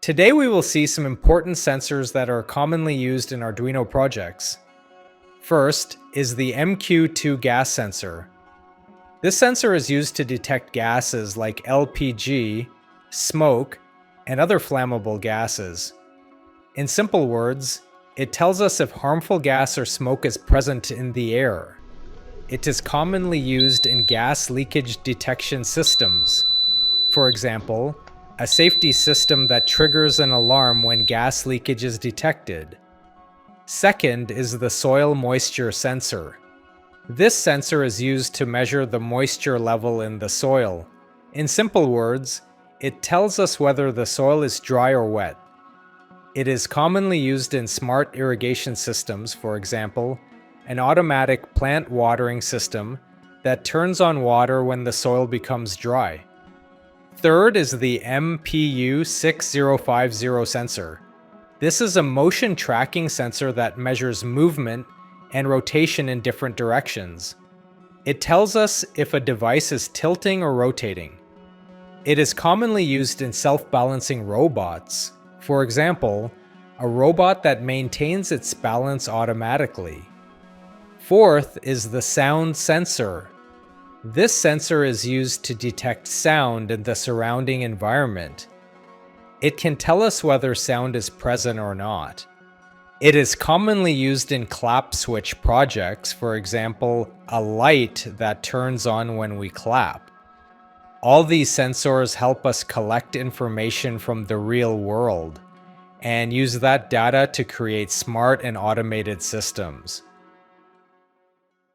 Today we will see some important sensors that are commonly used in Arduino projects. First is the MQ2 Gas Sensor. This sensor is used to detect gases like LPG, smoke, and other flammable gases. In simple words, it tells us if harmful gas or smoke is present in the air. It is commonly used in gas leakage detection systems. For example, a safety system that triggers an alarm when gas leakage is detected. Second is the soil moisture sensor. This sensor is used to measure the moisture level in the soil. In simple words, it tells us whether the soil is dry or wet. It is commonly used in smart irrigation systems, for example, an automatic plant watering system that turns on water when the soil becomes dry. Third is the MPU6050 sensor. This is a motion tracking sensor that measures movement and rotation in different directions. It tells us if a device is tilting or rotating. It is commonly used in self-balancing robots. For example, a robot that maintains its balance automatically. Fourth is the sound sensor. This sensor is used to detect sound in the surrounding environment. It can tell us whether sound is present or not. It is commonly used in clap switch projects, for example, a light that turns on when we clap. All these sensors help us collect information from the real world and use that data to create smart and automated systems.